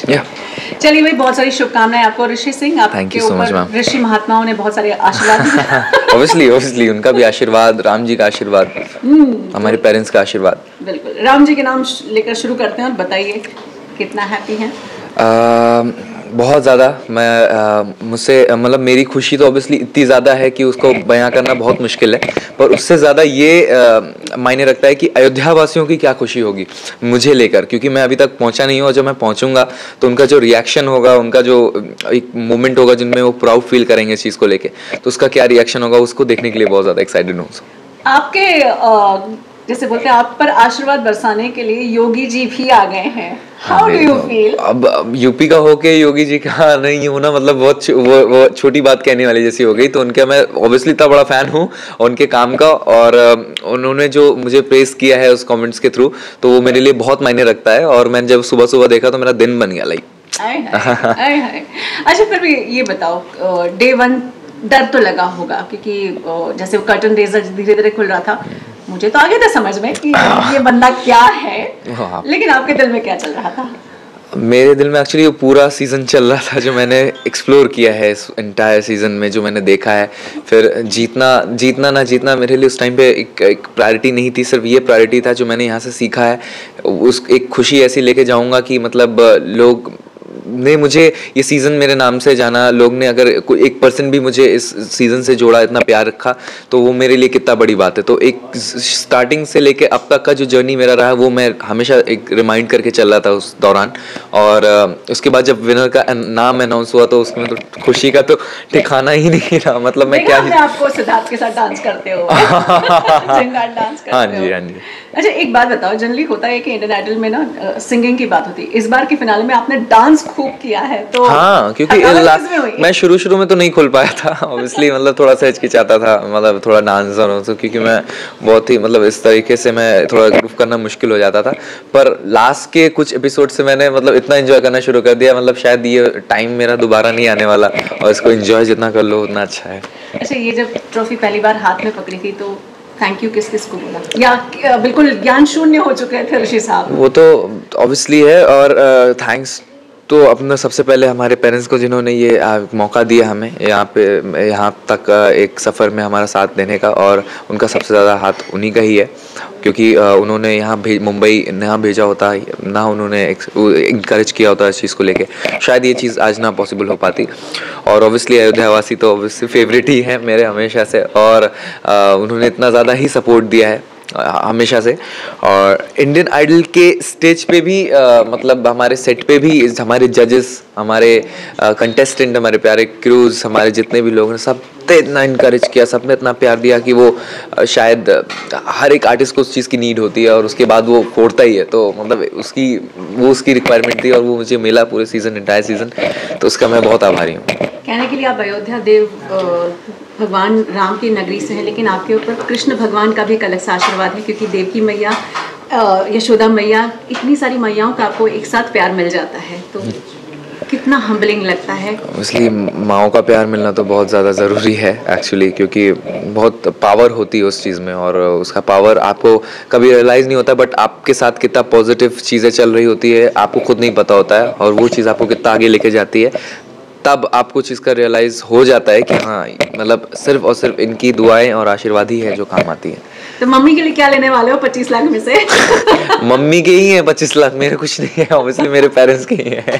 Yeah. चलिए भाई, बहुत सारी शुभकामनाएं आपको ऋषि सिंह। Thank आपके you so much, ऊपर ma'am. ऋषि महात्माओं ने बहुत सारे आशीर्वाद दिए। Obviously उनका भी आशीर्वाद, राम जी का आशीर्वाद, हमारे पेरेंट्स का आशीर्वाद। बिल्कुल, राम जी के नाम लेकर शुरू करते हैं और बताइए कितना हैप्पी हैं? बहुत ज़्यादा। मैं मुझसे मतलब मेरी खुशी तो ऑब्वियसली इतनी ज़्यादा है कि उसको बयां करना बहुत मुश्किल है, पर उससे ज़्यादा ये मायने रखता है कि अयोध्या वासियों की क्या खुशी होगी मुझे लेकर, क्योंकि मैं अभी तक पहुंचा नहीं हूँ और जब मैं पहुंचूंगा तो उनका जो रिएक्शन होगा, उनका जो एक मोमेंट होगा जिनमें वो प्राउड फील करेंगे इस चीज़ को लेके, तो उसका क्या रिएक्शन होगा उसको देखने के लिए बहुत ज़्यादा एक्साइटेड हूँ। आपके जैसे बोलते हैं आप पर आशीर्वाद बरसाने के लिए योगी जी भी आ गए हैं। How do you feel? अब यूपी का होके योगी जी का नहीं होना मतलब बहुत वो छोटी बात कहने वाली जैसी हो गई। तो उनका मैं ऑब्वियसली इतना बड़ा फैन हूँ उनके काम का, और उन्होंने जो मुझे प्रेस किया है उस कमेंट्स के थ्रू, तो वो मेरे लिए बहुत मायने रखता है। और मैंने जब सुबह सुबह देखा तो मेरा दिन बन गया लाइक। अच्छा, फिर भी ये बताओ, डे वन डर तो लगा होगा, क्योंकि जैसे वो कर्टन रेजर धीरे धीरे खुल रहा था, मुझे तो आ गया था समझ में कि ये बंदा क्या है, लेकिन आपके दिल में क्या चल रहा था? मेरे दिल में एक्चुअली वो पूरा सीज़न चल रहा था जो मैंने एक्सप्लोर किया है इस एंटायर सीज़न में, जो मैंने देखा है। फिर जीतना ना जीतना मेरे लिए उस टाइम पे एक प्रायोरिटी नहीं थी, सिर्फ ये प्रायोरिटी था जो मैंने यहाँ से सीखा है उस एक खुशी ऐसी लेके जाऊँगा कि मतलब लोग ने मुझे ये सीज़न मेरे नाम से जाना, लोग ने अगर कोई 1% भी मुझे इस सीज़न से जोड़ा, इतना प्यार रखा, तो वो मेरे लिए कितना बड़ी बात है। तो एक स्टार्टिंग से लेके अब तक का जो जर्नी मेरा रहा वो मैं हमेशा एक रिमाइंड करके चल रहा था उस दौरान। और उसके बाद जब विनर का नाम अनाउंस हुआ तो उसमें तो खुशी का तो ठिकाना ही नहीं रहा। मतलब मैं क्या ही आपको सिद्धार्थ के साथ डांस करते हो डांस करते हाँ जी हाँ जी। अच्छा, एक बात बताओ, जनरली होता है कि इंडियन आइडल में ना सिंगिंग की बात होती है, इस बार के फिनाले में आपने डांस खूब किया है, तो हाँ, क्योंकि मैं शुरू में तो नहीं खोल पाया था ऑब्वियसली, मतलब थोड़ा सा हिचकिचाता था, मतलब थोड़ा डांसर हो तो, क्योंकि मैं बहुत ही मतलब इस तरीके से मैं थोड़ा ग्रूव करना मुश्किल हो जाता था। पर लास्ट के कुछ एपिसोड से मैंने मतलब इतना एंजॉय करना शुरू कर दिया, मतलब शायद ये टाइम मेरा दोबारा नहीं आने वाला, और इसको एंजॉय जितना कर लो उतना अच्छा है। अच्छा, ये जब ट्रॉफी पहली बार हाथ में पकड़ी थी तो थैंक यू किस को बोला, या बिल्कुल ज्ञान शून्य हो चुके थे ऋषि साहब? वो तो ऑब्वियसली है, और थैंक्स तो अपना सबसे पहले हमारे पेरेंट्स को, जिन्होंने ये मौका दिया हमें यहाँ तक एक सफ़र में हमारा साथ देने का, और उनका सबसे ज़्यादा हाथ उन्हीं का ही है, क्योंकि उन्होंने यहाँ मुंबई यहाँ भेजा होता ना, उन्होंने इंकरेज किया होता इस चीज़ को लेके, शायद ये चीज़ आज ना पॉसिबल हो पाती। और ऑब्वियसली अयोध्यावासी तो ऑब्वियसली फेवरेट ही है मेरे हमेशा से, और उन्होंने इतना ज़्यादा ही सपोर्ट दिया है हमेशा से। और इंडियन आइडल के स्टेज पे भी मतलब हमारे सेट पे भी हमारे जजेस, हमारे कंटेस्टेंट, हमारे प्यारे क्रूज, हमारे जितने भी लोग हैं, सब ने इतना इनकरेज किया, सब ने इतना प्यार दिया कि वो शायद हर एक आर्टिस्ट को उस चीज़ की नीड होती है और उसके बाद वो फोड़ता ही है। तो मतलब उसकी रिक्वायरमेंट थी और वो मुझे मिला पूरे सीज़न, एंटायर सीज़न, तो उसका मैं बहुत आभारी हूँ। कहने के लिए आप अयोध्या देव भगवान राम की नगरी से हैं, लेकिन आपके ऊपर कृष्ण भगवान का भी एक अलग सा आशीर्वाद है, क्योंकि देवकी मैया, यशोदा मैया, इतनी सारी मैयाओं का आपको एक साथ प्यार मिल जाता है, तो कितना हम्बलिंग लगता है। इसलिए माँओं का प्यार मिलना तो बहुत ज़्यादा ज़रूरी है एक्चुअली, क्योंकि बहुत पावर होती है उस चीज़ में, और उसका पावर आपको कभी रियलाइज़ नहीं होता, बट आपके साथ कितना पॉजिटिव चीज़ें चल रही होती है आपको खुद नहीं पता होता है, और वो चीज़ आपको कितना आगे लेके जाती है, तब आपको चीज़ का रियलाइज़ हो जाता है कि हाँ, मतलब सिर्फ और सिर्फ इनकी दुआएं और आशीर्वाद ही है जो काम आती है। तो मम्मी के लिए क्या लेने वाले हो 25 लाख में से? मम्मी के ही है 25 लाख, मेरे कुछ नहीं है, ऑब्वियसली मेरे पेरेंट्स के ही है।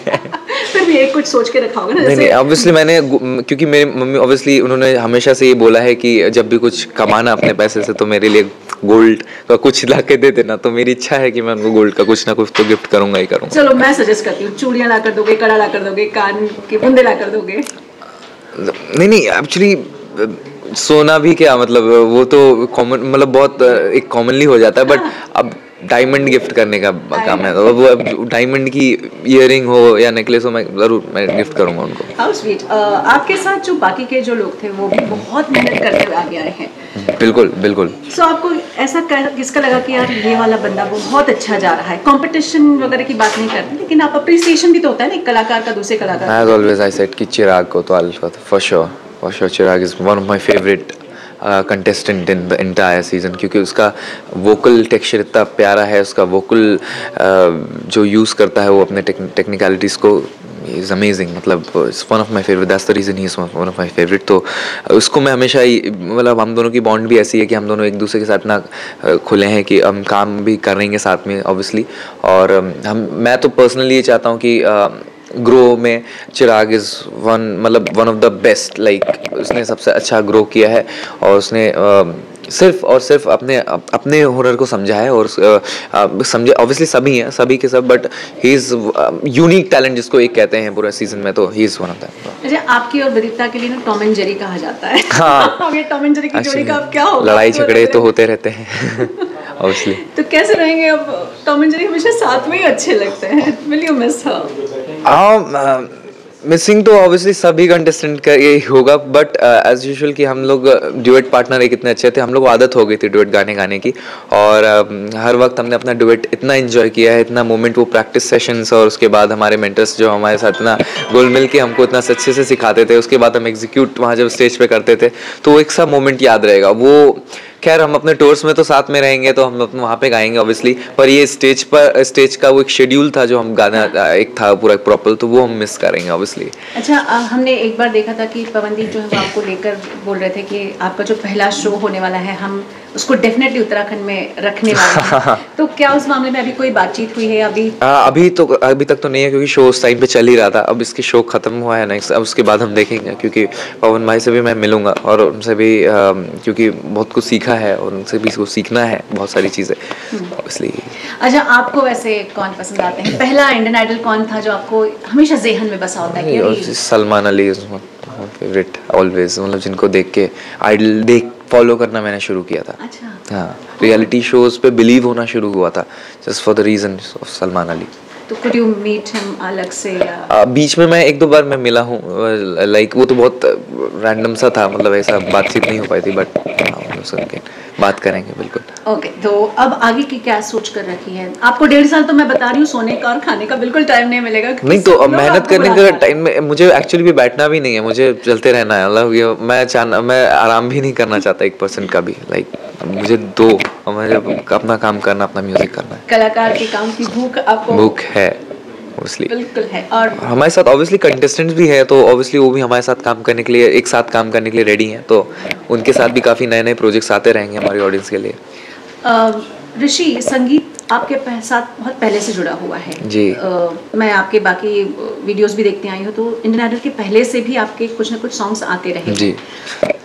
फिर भी एक कुछ सोच के रखा होगा ना? नहीं, ऑब्वियसली मैंने, क्योंकि मेरी मम्मी ऑब्वियसली उन्होंने हमेशा से ये बोला है कि जब भी कुछ कमाना अपने पैसे से तो मेरे लिए गोल्ड का कुछ ला के दे देना, तो मेरी इच्छा है कि मैं उनको गोल्ड का कुछ ना कुछ तो गिफ्ट करूंगा ही करूंगा। चलो मैं सजेस्ट करती हूँ, चूड़ियाँ ला कर दोगे, कड़ा ला कर दोगे, कान के बुंदे ला कर दोगे? नहीं, एक्चुअली सोना भी क्या, मतलब वो तो कॉमन, मतलब बहुत एक कॉमनली हो जाता है, बट अब डायमंड गिफ्ट करने का काम है, तो वो डायमंड की इयररिंग हो या नेकलेस हो, मैं गिफ्ट करूंगा उनको। How sweet. आपके साथ जो बाकी के जो लोग थे वो भी बहुत मेहनत करते हुए आगे आए हैं। बिल्कुल। सो आपको ऐसा किसका लगा कि यार ये वाला बंदा बहुत अच्छा जा रहा है? कंपटीशन वगैरह की बात नहीं करते, लेकिन आप अप्रिसिएशन भी तो होता है ना एक कलाकार का दूसरे कलाकार। As always I said कि चिराग को तो for sure Chirag is one of my favorite contestant in the entire season, क्योंकि उसका वोकल टेक्सचर इतना प्यारा है, उसका वोकल जो यूज़ करता है वो अपने टेक्निकलिटीज़ को, इज़ अमेजिंग। मतलब it's one of my favourite, that's the reason he is one of my favourite. तो उसको मैं हमेशा ही, मतलब हम दोनों की बॉन्ड भी ऐसी है कि हम दोनों एक दूसरे के साथ ना खुले हैं कि हम काम भी करेंगे साथ में ऑब्वियसली। और मैं तो पर्सनली ये चाहता हूँ कि ग्रो में Chirag is one of the best, like उसने सबसे अच्छा ग्रो किया है और उसने सिर्फ और सिर्फ अपने हुनर को समझा है। और समझे ऑब्वियसली सभी हैं, सभी के सब, but he is unique talent जिसको एक कहते हैं पूरा सीजन में, तो he is one of them. अच्छा, आपकी और विदिता के लिए ना टॉम एंड जेरी कहा जाता है। हाँ, ये टॉम एंड जेरी की जोड़ी का अब क्या होगा? लड़ाई झगड़े तो होते रहते हैं ऑब्वियसली। तो कैसे रहेंगे अब? टॉम एंड जेरी हमेशा साथ में ही अच्छे लगते हैं। Will you miss her? Missing तो ऑब्वियसली सभी कंटेस्टेंट का यही होगा, बट एज यूजुअल कि हम लोग ड्यूएट पार्टनर एक इतने अच्छे थे, हम लोग को आदत हो गई थी ड्यूएट गाने की। और हर वक्त हमने अपना ड्यूएट इतना एंजॉय किया है, इतना मोमेंट, वो प्रैक्टिस सेशंस, और उसके बाद हमारे मेंटर्स जो हमारे साथ इतना घुल मिल के हमको इतना अच्छे से सिखाते थे, उसके बाद हम एग्जीक्यूट वहाँ जब स्टेज पे करते थे, तो वो एक सा मोमेंट याद रहेगा। वो खैर हम अपने टूर्स में तो साथ में रहेंगे, तो हम वहाँ पे गाएंगे ऑब्वियसली, पर ये स्टेज का वो एक शेड्यूल था जो हम गाना एक था पूरा प्रॉपर, तो वो हम मिस करेंगे ऑब्वियसली। अच्छा, हमने एक बार देखा था कि पवनदीप जो है वो आपको लेकर बोल रहे थे कि आपका जो पहला शो होने वाला है हम उसको डेफिनेटली उत्तराखंड में रखने वाले हैं। तो क्या उस मामले में अभी कोई बातचीत हुई है अभी? अभी तक तो नहीं है, क्योंकि शो उस टाइम पे चल ही रहा था। अब इसकी शो खत्म हुआ है नेक्स्ट, अब उसके बाद हम देखेंगे, क्योंकि पवन भाई से भी मैं मिलूंगा और उनसे भी क्योंकि बहुत कुछ सीखा है और उनसे भी सीखना है बहुत सारी चीज़ें इसलिए। अच्छा, आपको वैसे कौन पसंद आते हैं? पहला इंडियन आइडल कौन था जो आपको हमेशा ज़हन में बसा होता है? सलमान अली फेवरेट ऑलवेज, मतलब जिनको देख के आइडल फॉलो करना मैंने शुरू किया था। अच्छा। हाँ, रियलिटी शोज पे बिलीव होना शुरू हुआ था just for the reason of Salman Ali. तो कुड यू मीट हिम अलग से या? बीच में मैं एक दो बार मैं मिला हूँ, लाइक वो तो बहुत रैंडम सा था, मतलब ऐसा बातचीत नहीं हो पाई थी, बट बात करेंगे बिल्कुल। ओके, तो अब आगे की क्या सोच कर रखी है? आपको 1.5 साल तो मैं बता रही हूँ सोने का और खाने का बिल्कुल टाइम नहीं मिलेगा। नहीं तो मेहनत करने का टाइम में मुझे एक्चुअली भी बैठना भी नहीं है, मुझे चलते रहना है। मतलब मैं आराम भी नहीं करना चाहता 1% का भी, लाइक मुझे मुझे अपना काम करना, अपना म्यूजिक करना है। कलाकार के काम की भूख है ऑब्वियसली, बिल्कुल है। और हमारे साथ ऑब्वियसली कंटेस्टेंट्स भी है, तो ऑब्वियसली वो भी हमारे साथ काम करने के लिए, एक साथ काम करने के लिए रेडी हैं, तो उनके साथ भी काफ़ी नए नए प्रोजेक्ट्स आते रहेंगे हमारी ऑडियंस के लिए। ऋषि, संगीत आपके साथ बहुत पहले से जुड़ा हुआ है जी। मैं आपके बाकी वीडियोस भी देखते आई हूँ, तो इंडियन आइडल के पहले से भी आपके कुछ ना कुछ सॉन्ग्स आते रहे जी।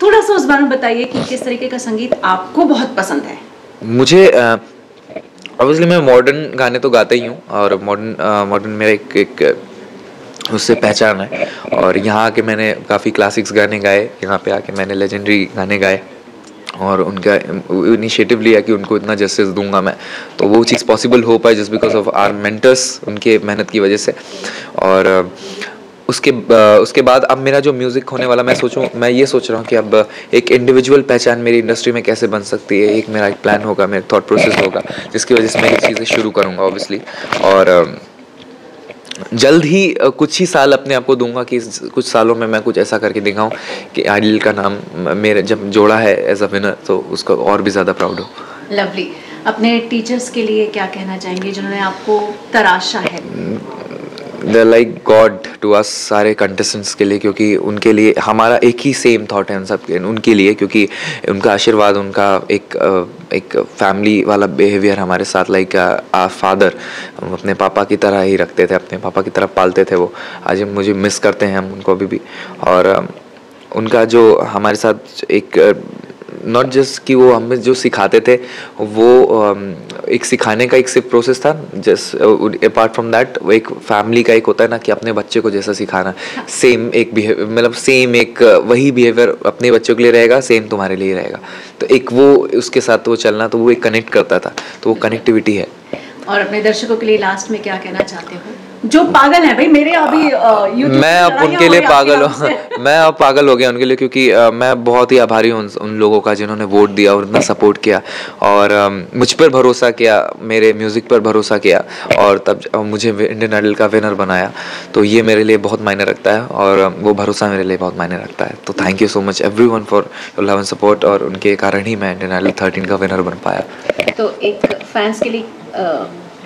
थोड़ा सा उस बारे में बताइए कि किस तरीके का संगीत आपको बहुत पसंद है। मुझे ऑब्वियसली मैं मॉडर्न गाने तो गाता ही हूँ, और मॉडर्न मेरा एक उससे पहचान है। और यहाँ आके मैंने काफ़ी क्लासिक्स गाने गाए, यहाँ पे आके मैंने लेजेंडरी गाने गाए, और उनका इनिशिएटिव लिया कि उनको इतना जस्टिस दूंगा मैं, तो वो चीज़ पॉसिबल हो पाए just because of our mentors, उनके मेहनत की वजह से। और उसके बाद अब मेरा जो म्यूज़िक होने वाला, मैं ये सोच रहा हूँ कि अब एक इंडिविजुअल पहचान मेरी इंडस्ट्री में कैसे बन सकती है, एक मेरा एक प्लान होगा, मेरा थॉट प्रोसेस होगा, जिसकी वजह से मैं ये चीज़ें शुरू करूँगा ऑब्वियसली। और जल्द ही कुछ ही साल अपने आप को दूंगा कि कुछ सालों में मैं कुछ ऐसा करके दिखाऊं कि आइडल का नाम मेरे जब जोड़ा है एज अ विनर, तो उसका और भी ज़्यादा प्राउड हो। लवली, अपने टीचर्स के लिए क्या कहना चाहेंगे जिन्होंने आपको तराशा है? They're like God to us, सारे कंटेस्टेंट्स के लिए, क्योंकि उनके लिए हमारा एक ही सेम थॉट है, उन सब उनके लिए, क्योंकि उनका आशीर्वाद, उनका एक फैमिली वाला बिहेवियर हमारे साथ, लाइक आ फादर, हम अपने पापा की तरह ही रखते थे, अपने पापा की तरह पालते थे वो। आज मुझे मिस करते हैं हम उनको अभी भी। और उनका जो हमारे साथ एक नॉट जस्ट कि वो हमें जो सिखाते थे, वो एक सिखाने का एक सिर्फ प्रोसेस था, जस्ट अपार्ट फ्रॉम दैट वो एक फैमिली का एक होता है ना कि अपने बच्चे को जैसा सिखाना, सेम एक बिहेवियर, मतलब सेम एक वही बिहेवियर अपने बच्चों के लिए रहेगा, सेम तुम्हारे लिए रहेगा। तो एक वो उसके साथ वो चलना, तो वो एक कनेक्ट करता था, तो वो कनेक्टिविटी है। और अपने दर्शकों के लिए लास्ट में क्या कहना चाहते हो? जो पागल है भाई मेरे अभी YouTube मैं अब उनके लिए पागल हूँ मैं अब पागल हो गया उनके लिए, क्योंकि मैं बहुत ही आभारी हूँ उन लोगों का जिन्होंने वोट दिया और इतना सपोर्ट किया और मुझ पर भरोसा किया, मेरे म्यूज़िक पर भरोसा किया और तब मुझे इंडियन आइडल का विनर बनाया। तो ये मेरे लिए बहुत मायने रखता है और वो भरोसा मेरे लिए बहुत मायने रखता है। तो thank you so much everyone for your love and support, और उनके कारण ही मैं इंडियन आइडल 13 का विनर बन पाया। तो एक फैंस के लिए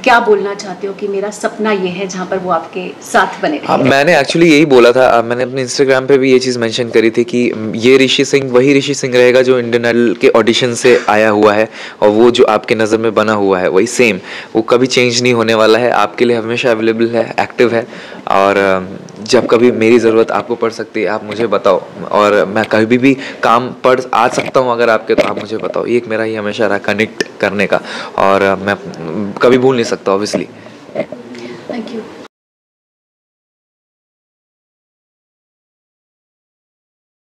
क्या बोलना चाहते हो कि मेरा सपना ये है जहाँ पर वो आपके साथ बने? हाँ, मैंने एक्चुअली यही बोला था, मैंने अपने इंस्टाग्राम पे भी ये चीज़ मेंशन करी थी कि ये ऋषि सिंह वही ऋषि सिंह रहेगा जो इंडियन आइडल के ऑडिशन से आया हुआ है, और वो जो आपके नज़र में बना हुआ है वही सेम, वो कभी चेंज नहीं होने वाला है, आपके लिए हमेशा अवेलेबल है, एक्टिव है। और जब कभी मेरी ज़रूरत आपको पड़ सकती है आप मुझे बताओ, और मैं कभी भी काम पड़ आ सकता हूँ अगर आपके, तो आप मुझे बताओ। ये एक मेरा ही हमेशा रहा कनेक्ट करने का, और मैं कभी भूल नहीं सकता ऑब्वियसली। Thank you.